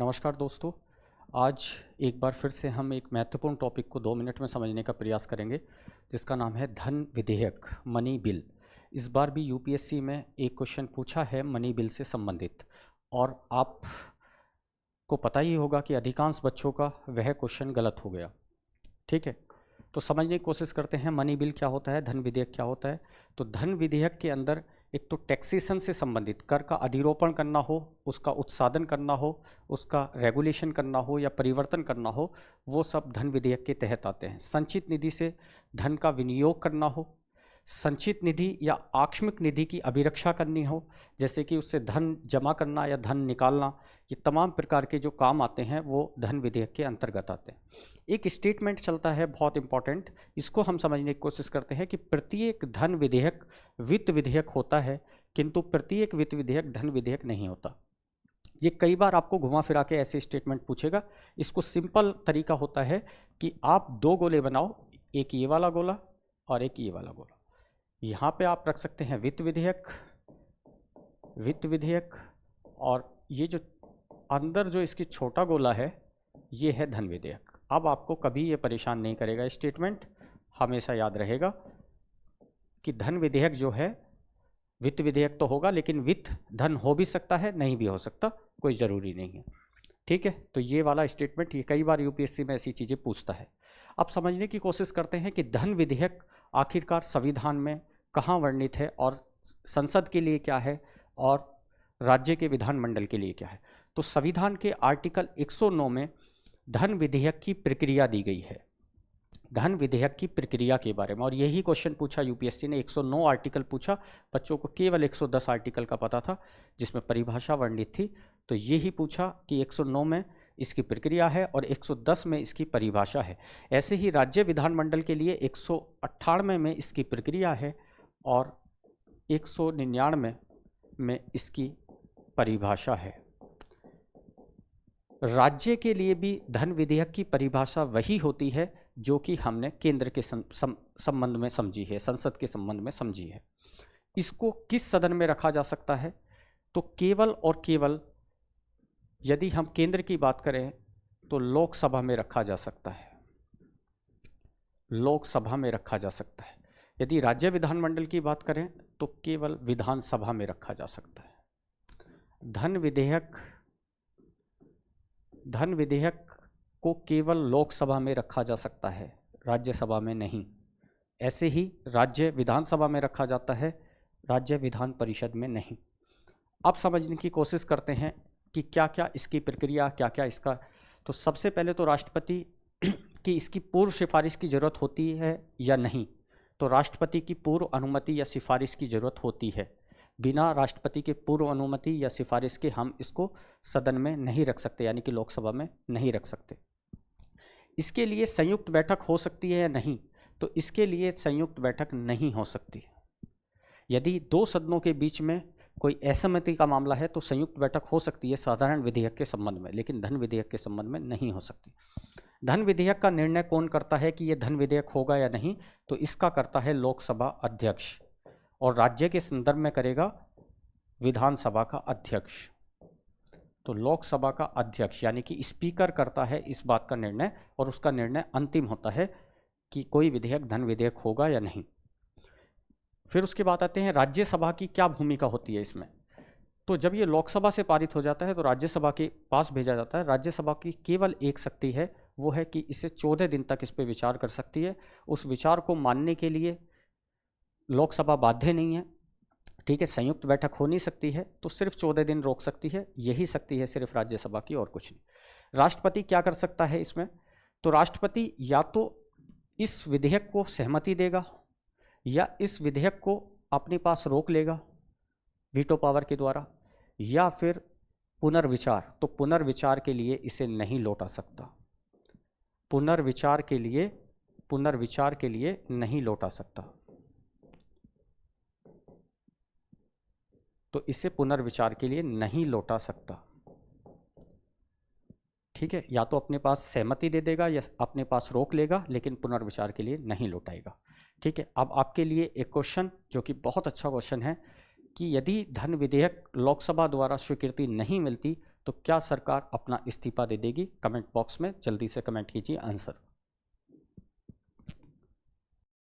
नमस्कार दोस्तों। आज एक बार फिर से हम एक महत्वपूर्ण टॉपिक को 2 मिनट में समझने का प्रयास करेंगे, जिसका नाम है धन विधेयक, मनी बिल। इस बार भी यूपीएससी में एक क्वेश्चन पूछा है मनी बिल से संबंधित, और आपको पता ही होगा कि अधिकांश बच्चों का वह क्वेश्चन गलत हो गया। ठीक है, तो समझने की कोशिश करते हैं मनी बिल क्या होता है, धन विधेयक क्या होता है। तो धन विधेयक के अंदर एक तो टैक्सेशन से संबंधित, कर का अधिरोपण करना हो, उसका उत्साधन करना हो, उसका रेगुलेशन करना हो या परिवर्तन करना हो, वो सब धन विधेयक के तहत आते हैं। संचित निधि से धन का विनियोग करना हो, संचित निधि या आकस्मिक निधि की अभिरक्षा करनी हो, जैसे कि उससे धन जमा करना या धन निकालना, ये तमाम प्रकार के जो काम आते हैं वो धन विधेयक के अंतर्गत आते हैं। एक स्टेटमेंट चलता है बहुत इंपॉर्टेंट, इसको हम समझने की कोशिश करते हैं कि प्रत्येक धन विधेयक वित्त विधेयक होता है, किंतु प्रत्येक वित्त विधेयक धन विधेयक नहीं होता। ये कई बार आपको घुमा फिरा के ऐसे स्टेटमेंट पूछेगा। इसको सिंपल तरीका होता है कि आप 2 गोले बनाओ, एक ये वाला गोला और एक ये वाला गोला। यहाँ पे आप रख सकते हैं वित्त विधेयक, और ये जो अंदर जो इसकी छोटा गोला है ये है धन विधेयक। अब आपको कभी ये परेशान नहीं करेगा, स्टेटमेंट हमेशा याद रहेगा कि धन विधेयक जो है वित्त विधेयक तो होगा, लेकिन वित्त धन हो भी सकता है, नहीं भी हो सकता, कोई ज़रूरी नहीं है। ठीक है, तो ये वाला स्टेटमेंट ये कई बार यूपीएससी में ऐसी चीज़ें पूछता है। अब समझने की कोशिश करते हैं कि धन विधेयक आखिरकार संविधान में कहाँ वर्णित है, और संसद के लिए क्या है और राज्य के विधानमंडल के लिए क्या है। तो संविधान के आर्टिकल 109 में धन विधेयक की प्रक्रिया दी गई है, धन विधेयक की प्रक्रिया के बारे में। और यही क्वेश्चन पूछा यूपीएससी ने, 109 आर्टिकल पूछा, बच्चों को केवल 110 आर्टिकल का पता था जिसमें परिभाषा वर्णित थी। तो यही पूछा कि 109 में इसकी प्रक्रिया है और 110 में इसकी परिभाषा है। ऐसे ही राज्य विधानमंडल के लिए 198 में इसकी प्रक्रिया है और 199 में इसकी परिभाषा है। राज्य के लिए भी धन विधेयक की परिभाषा वही होती है जो कि हमने केंद्र के संबंध में समझी है, संसद के संबंध में समझी है। इसको किस सदन में रखा जा सकता है, तो केवल और केवल यदि हम केंद्र की बात करें तो लोकसभा में रखा जा सकता है, लोकसभा में रखा जा सकता है। यदि राज्य विधानमंडल की बात करें तो केवल विधानसभा में रखा जा सकता है। धन विधेयक को केवल लोकसभा में रखा जा सकता है, राज्यसभा में नहीं। ऐसे ही राज्य विधानसभा में रखा जाता है, राज्य विधान परिषद में नहीं। अब समझने की कोशिश करते हैं कि क्या क्या इसकी प्रक्रिया, क्या क्या इसका। तो सबसे पहले तो राष्ट्रपति की इसकी पूर्व सिफारिश की ज़रूरत होती है या नहीं, तो राष्ट्रपति की पूर्व अनुमति या सिफारिश की ज़रूरत होती है। बिना राष्ट्रपति के पूर्व अनुमति या सिफारिश के हम इसको सदन में नहीं रख सकते, यानी कि लोकसभा में नहीं रख सकते। इसके लिए संयुक्त बैठक हो सकती है या नहीं, तो इसके लिए संयुक्त बैठक नहीं हो सकती। यदि 2 सदनों के बीच में कोई असहमति का मामला है तो संयुक्त बैठक हो सकती है साधारण विधेयक के संबंध में, लेकिन धन विधेयक के संबंध में नहीं हो सकती। धन विधेयक का निर्णय कौन करता है कि यह धन विधेयक होगा या नहीं, तो इसका करता है लोकसभा अध्यक्ष, और राज्य के संदर्भ में करेगा विधानसभा का अध्यक्ष। तो लोकसभा का अध्यक्ष यानी कि स्पीकर करता है इस बात का निर्णय, और उसका निर्णय अंतिम होता है कि कोई विधेयक धन विधेयक होगा या नहीं। फिर उसके बाद आते हैं राज्यसभा की क्या भूमिका होती है इसमें। तो जब ये लोकसभा से पारित हो जाता है तो राज्यसभा के पास भेजा जाता है। राज्यसभा की केवल एक शक्ति है, वो है कि इसे 14 दिन तक इस पर विचार कर सकती है। उस विचार को मानने के लिए लोकसभा बाध्य नहीं है। ठीक है, संयुक्त बैठक हो नहीं सकती है तो सिर्फ 14 दिन रोक सकती है, यही शक्ति है सिर्फ राज्यसभा की, और कुछ नहीं। राष्ट्रपति क्या कर सकता है इसमें, तो राष्ट्रपति या तो इस विधेयक को सहमति देगा या इस विधेयक को अपने पास रोक लेगा वीटो पावर के द्वारा, या फिर पुनर्विचार। तो पुनर्विचार के लिए इसे नहीं लौटा सकता, पुनर्विचार के लिए नहीं लौटा सकता, तो इसे पुनर्विचार के लिए नहीं लौटा सकता। ठीक है, या तो अपने पास सहमति दे देगा या अपने पास रोक लेगा, लेकिन पुनर्विचार के लिए नहीं लौटाएगा। ठीक है, अब आपके लिए एक क्वेश्चन जो कि बहुत अच्छा क्वेश्चन है कि यदि धन विधेयक लोकसभा द्वारा स्वीकृति नहीं मिलती तो क्या सरकार अपना इस्तीफा दे देगी? कमेंट बॉक्स में जल्दी से कमेंट कीजिए आंसर।